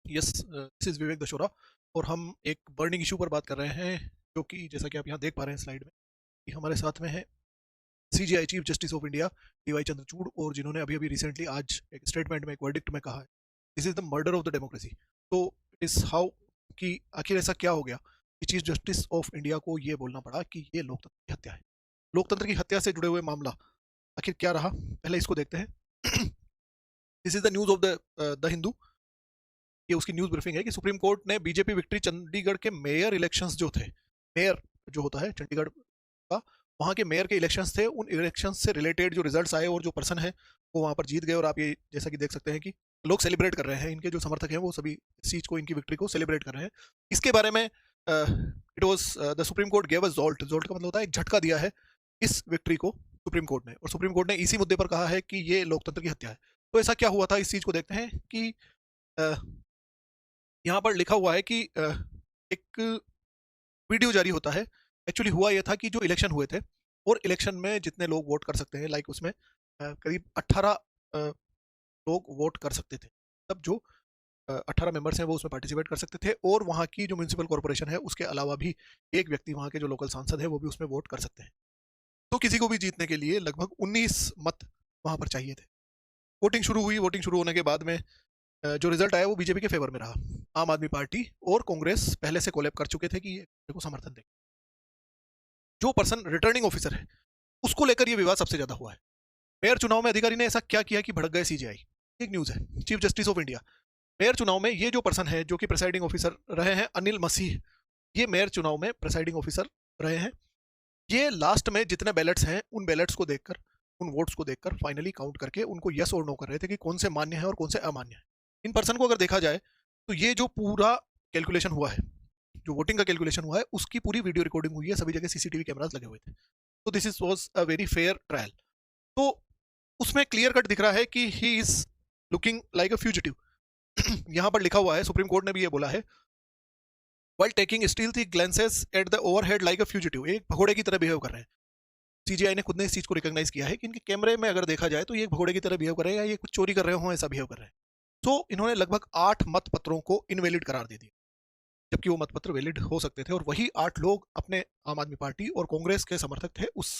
Yes, this is विवेक दशोरा और हम एक बर्निंग इश्यू पर बात कर रहे हैं, जो कि जैसा कि आप यहाँ देख पा रहे हैं स्लाइड में कि हमारे साथ में है CJI chief justice of India DY Chandrachud, और जिन्होंने अभी अभी रिसेंटली आज एक स्टेटमेंट में, एक वर्डिक्ट में कहा है, this is the murder of the democracy. तो इस हाउ कि आखिर ऐसा क्या हो गया कि चीफ जस्टिस ऑफ इंडिया को ये बोलना पड़ा कि ये लोकतंत्र की हत्या है। लोकतंत्र की हत्या से जुड़े हुए मामला आखिर क्या रहा, पहले इसको देखते हैं। This is the news of the Hindu. ये उसकी न्यूज़ ब्रीफिंग है कि सुप्रीम कोर्ट ने बीजेपी विक्ट्री चंडीगढ़ के मेयर इलेक्शंस जो थे, मेयर जो होता है चंडीगढ़ का, वहाँ के मेयर के इलेक्शंस थे, उन इलेक्शंस से रिलेटेड जो रिजल्ट्स आए और जो पर्सन है वो वहाँ पर जीत गए। और आप ये जैसा कि देख सकते हैं कि लोग सेलिब्रेट कर रहे हैं, इनके जो समर्थक हैं वो सभी इस चीज़ को, इनकी विक्ट्री को सेलिब्रेट कर रहे हैं। इसके बारे में it was the Supreme court gave a jolt, jolt का मतलब होता है एक झटका दिया है इस विक्ट्री को सुप्रीम कोर्ट ने, और सुप्रीम कोर्ट ने इसी मुद्दे पर कहा है कि ये लोकतंत्र की हत्या है। तो ऐसा क्या हुआ था, इस चीज़ को देखते हैं कि यहाँ पर लिखा हुआ है कि एक वीडियो जारी होता है। एक्चुअली हुआ ये था कि जो इलेक्शन हुए थे, और इलेक्शन में जितने लोग वोट कर सकते हैं, लाइक उसमें करीब 18 लोग वोट कर सकते थे। तब जो 18 मेंबर्स हैं वो उसमें पार्टिसिपेट कर सकते थे, और वहाँ की जो म्यूनसिपल कॉर्पोरेशन है उसके अलावा भी एक व्यक्ति, वहाँ के जो लोकल सांसद है वो भी उसमें वोट कर सकते हैं। तो किसी को भी जीतने के लिए लगभग 19 मत वहाँ पर चाहिए थे। वोटिंग शुरू हुई, वोटिंग शुरू होने के बाद में जो रिजल्ट आया वो बीजेपी के फेवर में रहा। आम आदमी पार्टी और कांग्रेस पहले से कोलैब कर चुके थे कि ये को समर्थन दें। जो पर्सन रिटर्निंग ऑफिसर है उसको लेकर ये विवाद सबसे ज्यादा हुआ है। मेयर चुनाव में अधिकारी ने ऐसा क्या किया कि भड़क गए सीजेआई। एक न्यूज है chief justice of India. Mayor चुनाव में ये जो पर्सन है जो कि प्रिसाइडिंग ऑफिसर रहे हैं, अनिल मसीह, ये मेयर चुनाव में प्रिसाइडिंग ऑफिसर रहे हैं। ये लास्ट में जितने बैलेट्स हैं उन बैलेट्स को देखकर, उन वोट्स को देखकर फाइनली काउंट करके उनको यस और नो कर रहे थे कि कौन से मान्य है और कौन से अमान्य है। इन पर्सन को अगर देखा जाए तो ये जो पूरा कैलकुलेशन हुआ है, जो वोटिंग का कैलकुलेशन हुआ है, उसकी पूरी वीडियो रिकॉर्डिंग हुई है, सभी जगह सीसीटीवी कैमरास लगे हुए थे। तो this is was a very fair trial. तो उसमें क्लियर कट दिख रहा है कि he is looking like a fugitive. यहाँ पर लिखा हुआ है, सुप्रीम कोर्ट ने भी ये बोला है, while taking stealthy glances at the overhead like a fugitive, एक भगोड़े की तरह बिहेव कर रहे हैं। सीजीआई ने खुद ने इस चीज को रिकॉग्नाइज किया है कि इनके कैमरे में अगर देखा जाए तो ये एक भगोड़े की तरह बिहेव कर रहे हैं, या ये कुछ चोरी कर रहे हो ऐसा बिहेव कर रहे हैं। तो इन्होंने लगभग 8 मत पत्रों को इनवैलिड करार दे दिया, जबकि वो मतपत्र वैलिड हो सकते थे। और वही 8 लोग अपने आम आदमी पार्टी और कांग्रेस के समर्थक थे। उस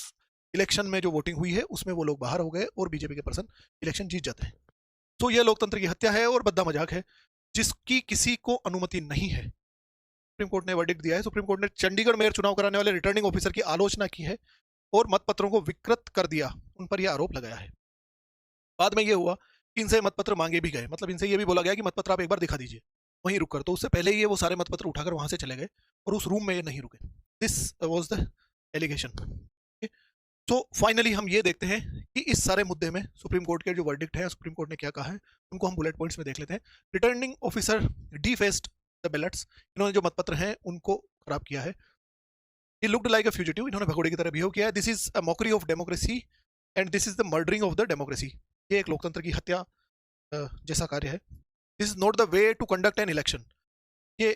इलेक्शन में जो वोटिंग हुई है उसमें वो लोग बाहर हो गए और बीजेपी के पर्सन इलेक्शन जीत जाते हैं। तो यह लोकतंत्र की हत्या है और बद्दा मजाक है, जिसकी किसी को अनुमति नहीं है। सुप्रीम कोर्ट ने वर्डिक्ट दिया है। सुप्रीम कोर्ट ने चंडीगढ़ मेयर चुनाव कराने वाले रिटर्निंग ऑफिसर की आलोचना की है और मतपत्रों को विकृत कर दिया, उन पर यह आरोप लगाया है। बाद में यह हुआ कि इनसे मतपत्र मांगे भी गए, मतलब इनसे यह भी बोला गया कि मतपत्र आप एक बार दिखा दीजिए वहीं रुक कर। तो उससे पहले ये वो सारे मतपत्र उठाकर वहां से चले गए और उस रूम में ये नहीं रुके। This was the allegation. तो फाइनली हम ये देखते हैं कि इस सारे मुद्दे में सुप्रीम कोर्ट के जो वर्डिक्ट है, सुप्रीम कोर्ट ने क्या कहा है, उनको हम बुलेट पॉइंट्स में देख लेते हैं। Returning officer defaced the ballots, इन्होंने जो मतपत्र हैं उनको खराब किया है। He looked like a fugitive, इन्होंने भगोड़े की तरह बिहेव किया है। This is a mockery of democracy and this is the murdering of the democracy. ये एक लोकतंत्र की हत्या जैसा कार्य है। This is not the way to conduct an election. ये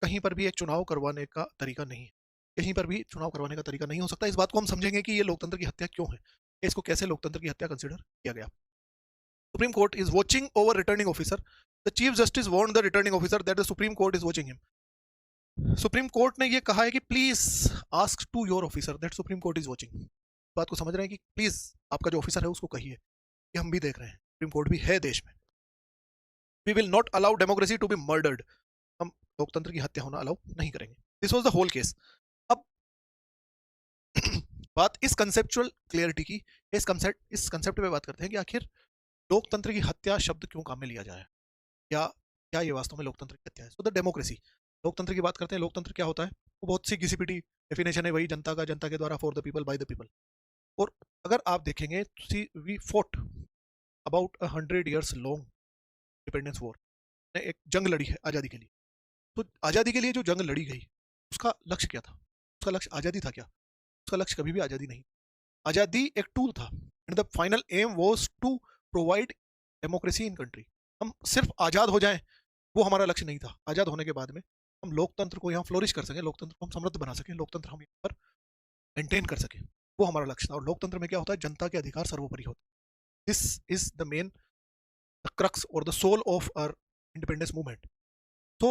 कहीं पर भी एक चुनाव करवाने का तरीका नहीं है, कहीं पर भी चुनाव करवाने का तरीका नहीं हो सकता। इस बात को हम समझेंगे कि ये लोकतंत्र की हत्या क्यों है, इसको कैसे लोकतंत्र की हत्या कंसिडर किया गया। Supreme Court is watching over returning officer. The chief justice warned the returning officer that the Supreme Court is watching him. Supreme Court ने ये कहा है कि please ask to your officer that Supreme Court is watching. बात को समझ रहे हैं कि प्लीज आपका जो ऑफिसर है उसको कहिए कि हम भी देख रहे हैं, सुप्रीम कोर्ट भी है देश में। We will not allow democracy to be murdered. हम लोकतंत्र की हत्या होना अलाउ नहीं करेंगे। This was the whole case. अब बात इस कंसेप्चुअल क्लियरिटी की, इस कंसेप्ट पे बात करते हैं कि आखिर लोकतंत्र की हत्या शब्द क्यों काम में लिया जाए, या क्या ये वास्तव में लोकतंत्र की हत्या है। सो द डेमोक्रेसी, लोकतंत्र की बात करते हैं। लोकतंत्र क्या होता है, वो बहुत सी घिसी पिटी डेफिनेशन है, वही जनता का, जनता के द्वारा, for the people, by the people. और अगर आप देखेंगे, see we fought about 100 years long independence war, ने एक जंग लड़ी है आज़ादी के लिए। तो आज़ादी के लिए जो जंग लड़ी गई, उसका लक्ष्य क्या था? उसका लक्ष्य आज़ादी था क्या? उसका लक्ष्य कभी भी आज़ादी नहीं। आज़ादी एक टूल था, and the final aim was to provide democracy in country. हम सिर्फ आज़ाद हो जाएं, वो हमारा लक्ष्य नहीं था। आज़ाद होने के बाद में हम लोकतंत्र को यहाँ फ्लोरिश कर सकें, लोकतंत्र को हम समृद्ध बना सकें, लोकतंत्र हम यहाँ पर मेंटेन कर सकें, वो हमारा लक्ष्य था। और लोकतंत्र में क्या होता है, जनता के अधिकार सर्वोपरि होते हैं। This is the main, the crux और the soul of our independence movement. तो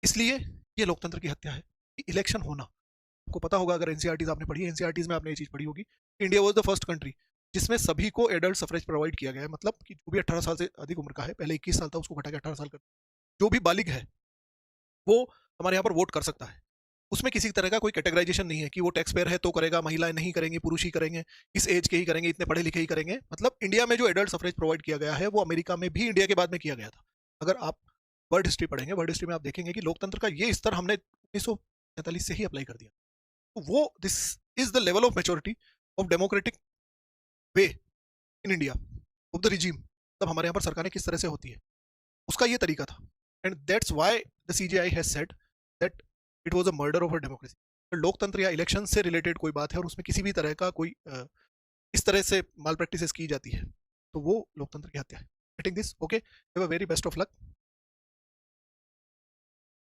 इसलिए ये लोकतंत्र की हत्या है कि इलेक्शन होना। आपको पता होगा, अगर एनसीईआरटीज आपने पढ़ी है, एनसीईआरटीज में आपने ये चीज़ पढ़ी होगी, India was the first country जिसमें सभी को एडल्ट सफरेज प्रोवाइड किया गया है। मतलब कि जो भी 18 साल से अधिक उम्र का है, पहले 21 साल था, उसको घटा के 18 साल कर, जो भी बालिग है वो हमारे यहाँ पर वोट कर सकता है। उसमें किसी तरह का कोई कैटेगराइजेशन नहीं है कि वो टैक्स पेयर है तो करेगा, महिलाएं नहीं करेंगी, पुरुष ही करेंगे, इस एज के ही करेंगे, इतने पढ़े लिखे ही करेंगे। मतलब इंडिया में जो एडल्ट सफरेज प्रोवाइड किया गया है वो अमेरिका में भी इंडिया के बाद में किया गया था। अगर आप वर्ल्ड हिस्ट्री पढ़ेंगे, वर्ल्ड हिस्ट्री में आप देखेंगे कि लोकतंत्र का ये स्तर हमने 1947 से ही अप्लाई कर दिया। तो वो this is the level of maturity of democratic way in India of the regime. तब हमारे यहाँ पर सरकारें किस तरह से होती है, उसका ये तरीका था। And that's why the CJI has said that it was a murder of a democracy. लोकतंत्र या इलेक्शन से रिलेटेड कोई बात है और उसमें किसी भी तरह का कोई इस तरह से माल प्रैक्टिसेस की जाती है, तो वो लोकतंत्र की हत्या है। Getting this? Okay, have a very best of luck.